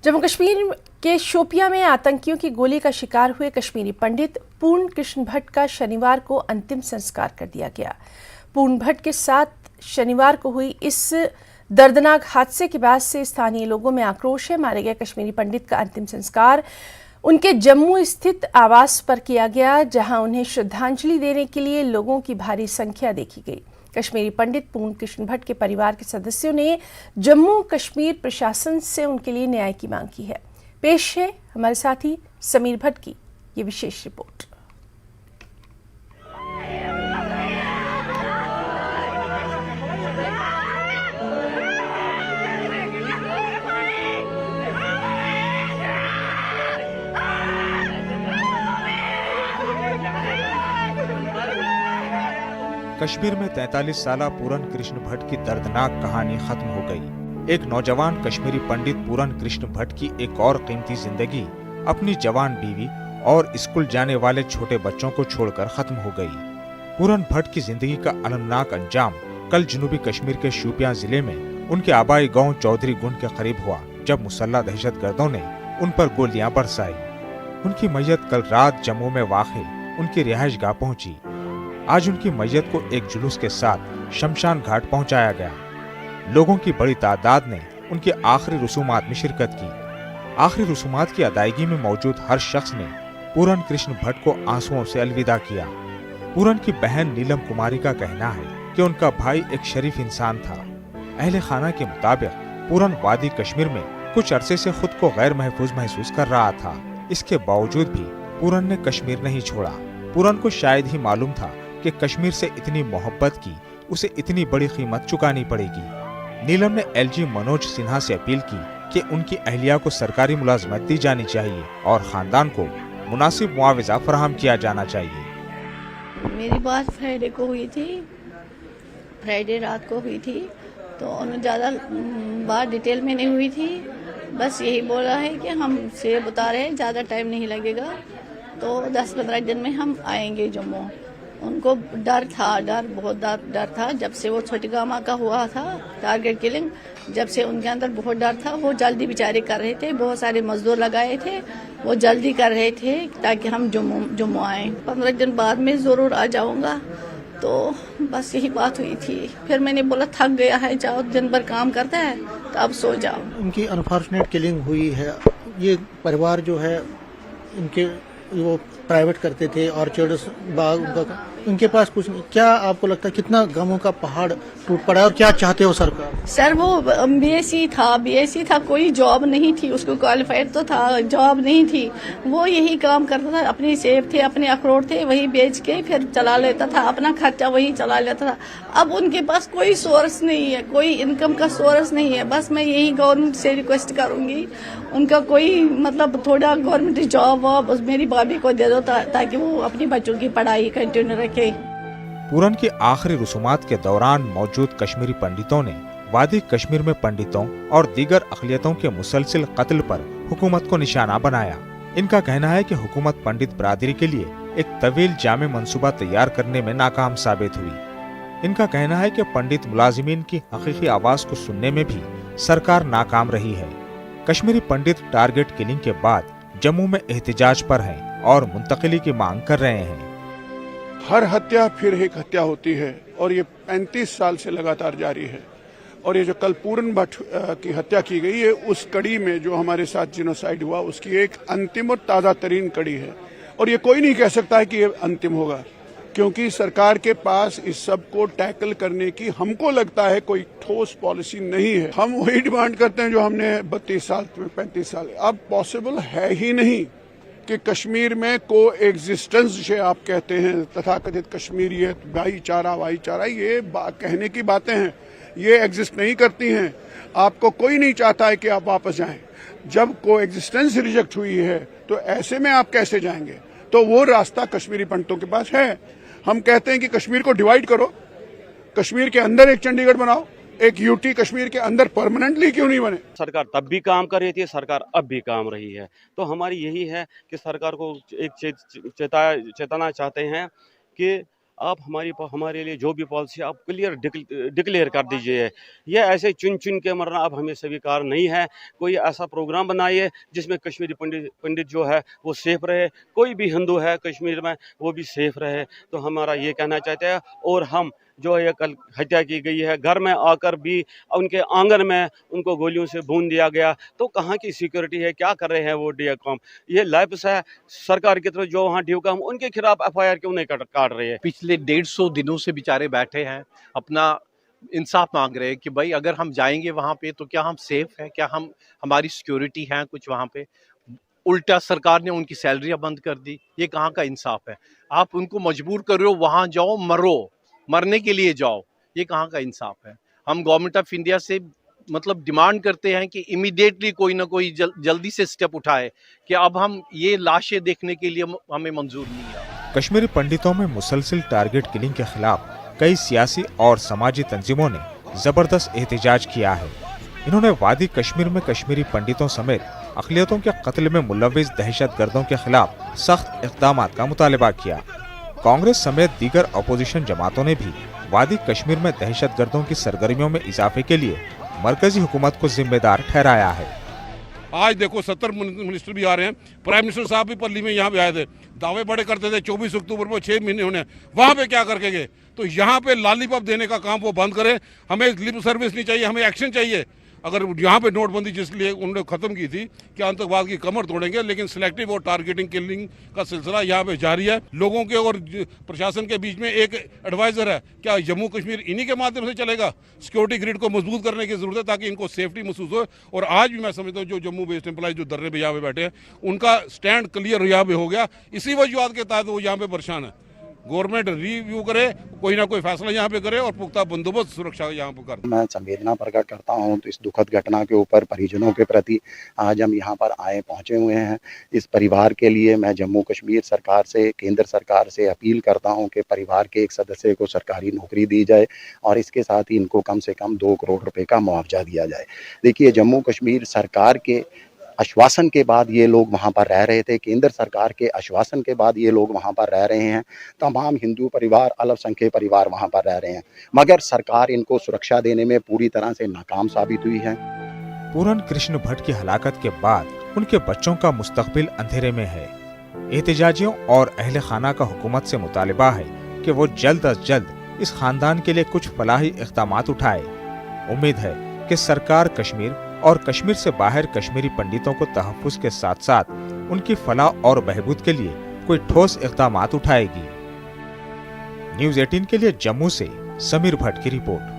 जम्मू कश्मीर के शोपियां में आतंकियों की गोली का शिकार हुए कश्मीरी पंडित पूर्ण कृष्ण भट्ट का शनिवार को अंतिम संस्कार कर दिया गया। पूर्ण भट्ट के साथ शनिवार को हुई इस दर्दनाक हादसे के बाद से स्थानीय लोगों में आक्रोश है। मारे गए कश्मीरी पंडित का अंतिम संस्कार उनके जम्मू स्थित आवास पर किया गया, जहां उन्हें श्रद्धांजलि देने के लिए लोगों की भारी संख्या देखी गई। कश्मीरी पंडित पूर्ण कृष्ण भट्ट के परिवार के सदस्यों ने जम्मू कश्मीर प्रशासन से उनके लिए न्याय की मांग की है। पेश है हमारे साथी समीर भट्ट की ये विशेष रिपोर्ट। कश्मीर में 43 साला पूरन कृष्ण भट्ट की दर्दनाक कहानी खत्म हो गई। एक नौजवान कश्मीरी पंडित पूरन कृष्ण भट्ट की एक और कीमती जिंदगी अपनी जवान बीवी और स्कूल जाने वाले छोटे बच्चों को छोड़कर खत्म हो गई। पूरन भट्ट की जिंदगी का अलमनाक अंजाम कल जनूबी कश्मीर के शोपियां जिले में उनके आबाई गांव चौधरी गुंड के करीब हुआ, जब मुसल्लह दहशतगर्दों ने उन पर गोलियां बरसाई। उनकी मैयत कल रात जम्मू में वाक़ई उनकी रिहाइशगाह पहुंची। आज उनकी मैयत को एक जुलूस के साथ शमशान घाट पहुंचाया गया। लोगों की बड़ी तादाद ने उनकी आखिरी रसूमात में शिरकत की। आखिरी रसूमात की अदायगी में मौजूद हर शख्स ने पूरन कृष्ण भट्ट को आंसुओं से अलविदा किया। पूरन की बहन नीलम कुमारी का कहना है कि उनका भाई एक शरीफ इंसान था। अहले खाना के मुताबिक पूरन वादी कश्मीर में कुछ अरसे से खुद को गैर महफूज महसूस कर रहा था। इसके बावजूद भी पूरन ने कश्मीर नहीं छोड़ा। पूरन को शायद ही मालूम था कि कश्मीर से इतनी मोहब्बत की उसे इतनी बड़ी कीमत चुकानी पड़ेगी। नीलम ने एलजी मनोज सिन्हा से अपील की कि उनकी अहलिया को सरकारी मुलाजमत दी जानी चाहिए और खानदान को मुनासिब मुआवजा फराहम किया जाना चाहिए। मेरी बात फ्राइडे को हुई थी, फ्राइडे रात को हुई थी, तो उन्होंने ज़्यादा बात डिटेल में नहीं हुई थी। बस यही बोला है कि हम सेब उतारे हैं, ज़्यादा टाइम नहीं लगेगा, तो 10-15 दिन में हम आएंगे जम्मू। उनको डर था, बहुत डर था। जब से वो छोटी गामा का हुआ था टारगेट किलिंग, जब से उनके अंदर बहुत डर था। वो जल्दी बेचारे कर रहे थे, बहुत सारे मजदूर लगाए थे, वो जल्दी कर रहे थे ताकि हम जम्मू आए। 15 दिन बाद में ज़रूर आ जाऊंगा। तो बस यही बात हुई थी। फिर मैंने बोला थक गया है, जाओ, दिन भर काम करता है तो अब सो जाओ। उनकी अनफॉर्चुनेट किलिंग हुई है। ये परिवार जो है उनके वो प्राइवेट करते थे, ऑर्चर्ड बाग, उनके पास कुछ नहीं। क्या आपको लगता है कितना गमों का पहाड़ टूट पड़ा है और क्या चाहते हो सरकार? सर वो बीएससी था, कोई जॉब नहीं थी उसको, क्वालिफाइड तो था, जॉब नहीं थी। वो यही काम करता था, अपने सेब थे, अपने अखरोट थे, वही बेच के फिर चला लेता था, अपना खर्चा वही चला लेता था। अब उनके पास कोई सोर्स नहीं है, कोई इनकम का सोर्स नहीं है। बस मैं यही गवर्नमेंट से रिक्वेस्ट करूंगी, उनका कोई मतलब थोड़ा गवर्नमेंट जॉब वॉब मेरी भाभी को दे दो ताकि वो अपनी बच्चों की पढ़ाई कंटिन्यू रखे। पूरन की आखिरी रसूमात के दौरान मौजूद कश्मीरी पंडितों ने वादी कश्मीर में पंडितों और दीगर अक़लियतों के मुसलसिल कत्ल पर हुकूमत को निशाना बनाया। इनका कहना है कि हुकूमत पंडित बरादरी के लिए एक तवील जामे मंसूबा तैयार करने में नाकाम साबित हुई। इनका कहना है कि पंडित मुलाजिमीन की हकीकी आवाज को सुनने में भी सरकार नाकाम रही है। कश्मीरी पंडित टारगेट किलिंग के बाद जम्मू में एहतिजाज पर हैं और मुंतकिली की मांग कर रहे हैं। हर हत्या फिर एक हत्या होती है और ये 35 साल से लगातार जारी है। और ये जो कल पूरन भट्ट की हत्या की गई है, उस कड़ी में जो हमारे साथ जिनोसाइड हुआ उसकी एक अंतिम और ताज़ा तरीन कड़ी है। और ये कोई नहीं कह सकता है कि ये अंतिम होगा, क्योंकि सरकार के पास इस सब को टैकल करने की हमको लगता है कोई ठोस पॉलिसी नहीं है। हम वही डिमांड करते हैं जो हमने 32 साल 35 साल अब पॉसिबल है ही नहीं कि कश्मीर में को एग्जिस्टेंस जो आप कहते हैं, तथाकथित कश्मीरियत, भाईचारा, ये कहने की बातें हैं, ये एग्जिस्ट नहीं करती हैं। आपको कोई नहीं चाहता है कि आप वापस जाएं। जब को एग्जिस्टेंस रिजेक्ट हुई है तो ऐसे में आप कैसे जाएंगे? तो वो रास्ता कश्मीरी पंडितों के पास है। हम कहते हैं कि कश्मीर को डिवाइड करो, कश्मीर के अंदर एक चंडीगढ़ बनाओ, एक यूटी कश्मीर के अंदर परमानेंटली क्यों नहीं बने? सरकार तब भी काम कर रही थी, सरकार अब भी काम रही है। तो हमारी यही है कि सरकार को एक चेताना चाहते हैं कि आप हमारे लिए जो भी पॉलिसी आप क्लियर डिक्लेयर कर दीजिए। ये ऐसे चुन चुन के मरना अब हमें स्वीकार नहीं है। कोई ऐसा प्रोग्राम बनाइए जिसमें कश्मीरी पंडित जो है वो सेफ रहे, कोई भी हिंदू है कश्मीर में वो भी सेफ रहे। तो हमारा ये कहना चाहते हैं। और हम जो ये कल हत्या की गई है, घर में आकर भी उनके आंगन में उनको गोलियों से भून दिया गया, तो कहाँ की सिक्योरिटी है? क्या कर रहे हैं वो डीएकॉम? ये लैप्स है सरकार की तरफ। जो वहाँ डीएकॉम उनके खिलाफ एफआईआर क्यों नहीं काट रही है? पिछले 150 दिनों से बेचारे बैठे हैं, अपना इंसाफ मांग रहे हैं कि भाई अगर हम जाएंगे वहां पे तो क्या हम सेफ है, क्या हमारी सिक्योरिटी है कुछ वहां पे। उल्टा सरकार ने उनकी सैलरियां बंद कर दी। ये कहाँ का इंसाफ है? आप उनको मजबूर कर रहे हो वहां जाओ मरो, मरने के लिए जाओ। ये कहाँ का इंसाफ है? हम गवर्नमेंट ऑफ इंडिया से मतलब डिमांड करते हैं कि इमीडिएटली कोई ना कोई जल्दी से स्टेप उठाए कि अब हम ये लाशें देखने के लिए हमें मंजूर नहीं है। कश्मीरी पंडितों में मुसलसिल टारगेट किलिंग के खिलाफ कई सियासी और समाजी तंजीमों ने जबरदस्त एहतजाज किया है। इन्होंने वादी कश्मीर में कश्मीरी पंडितों समेत अक़लियतों के कत्ल में मुलव्विस दहशतगर्दों के खिलाफ सख्त इक़दाम का मुतालबा किया। कांग्रेस समेत दीगर अपोजिशन जमातों ने भी वादी कश्मीर में दहशतगर्दों की सरगर्मियों में इजाफे के लिए मरकजी हुकूमत को जिम्मेदार ठहराया है। आज देखो 70 मिनिस्टर भी आ रहे हैं, प्राइम मिनिस्टर साहब भी पल्ली में यहाँ पे आए थे, दावे बड़े करते थे 24 अक्टूबर में 6 महीने होने, वहाँ पे क्या करके गए? तो यहाँ पे लॉलीपॉप देने का काम वो बंद करें। हमें लिप सर्विस नहीं चाहिए, हमें एक्शन चाहिए। अगर यहाँ पे नोटबंदी जिसलिए उन्होंने खत्म की थी कि आतंकवाद की कमर तोड़ेंगे, लेकिन सिलेक्टिव और टारगेटिंग किलिंग का सिलसिला यहाँ पे जारी है। लोगों के और प्रशासन के बीच में एक एडवाइजर है, क्या जम्मू कश्मीर इन्हीं के माध्यम से चलेगा? सिक्योरिटी ग्रिड को मजबूत करने की जरूरत है ताकि इनको सेफ्टी महसूस हो। और आज भी मैं समझता हूँ जो जम्मू बेस्ड एम्प्लॉय जो धरने पे यहाँ पे बैठे हैं, उनका स्टैंड क्लियर यहाँ पे हो गया। इसी वजूहत के तहत वो यहाँ पे परेशान है। गवर्नमेंट रिव्यू करे, कोई ना कोई फैसला यहाँ पे करे और पुख्ता बंदोबस्त सुरक्षा यहाँ पे करे। मैं संवेदना प्रकट करता हूँ तो इस दुखद घटना के ऊपर परिजनों के प्रति आज हम यहाँ पर पहुँचे हुए हैं। इस परिवार के लिए मैं जम्मू कश्मीर सरकार से, केंद्र सरकार से अपील करता हूँ कि परिवार के एक सदस्य को सरकारी नौकरी दी जाए और इसके साथ ही इनको कम से कम 2 करोड़ रुपए का मुआवजा दिया जाए। देखिए, जम्मू कश्मीर सरकार के आश्वासन के बाद ये लोग वहाँ पर रह रहे थे, केंद्र सरकार के आश्वासन के बाद ये लोग वहाँ पर रह रहे हैं। तमाम हिंदू परिवार, अल्पसंख्यक परिवार वहाँ पर रह रहे हैं, मगर सरकार इनको सुरक्षा देने में पूरी तरह से नाकाम साबित हुई है। पूरन कृष्ण भट्ट की हलाकत के बाद उनके बच्चों का मुस्तकबिल अंधेरे में है। एहतजाजियों और अहले खाना का हुकूमत से मुतालिबा है कि वो जल्द अज जल्द इस खानदान के लिए कुछ फलाही इक़दामात उठाए। उम्मीद है कि सरकार कश्मीर और कश्मीर से बाहर कश्मीरी पंडितों को तहफ़्फ़ुज़ के साथ साथ उनकी फलाह और बहबूद के लिए कोई ठोस इक़दामात उठाएगी। न्यूज़ 18 के लिए जम्मू से समीर भट्ट की रिपोर्ट।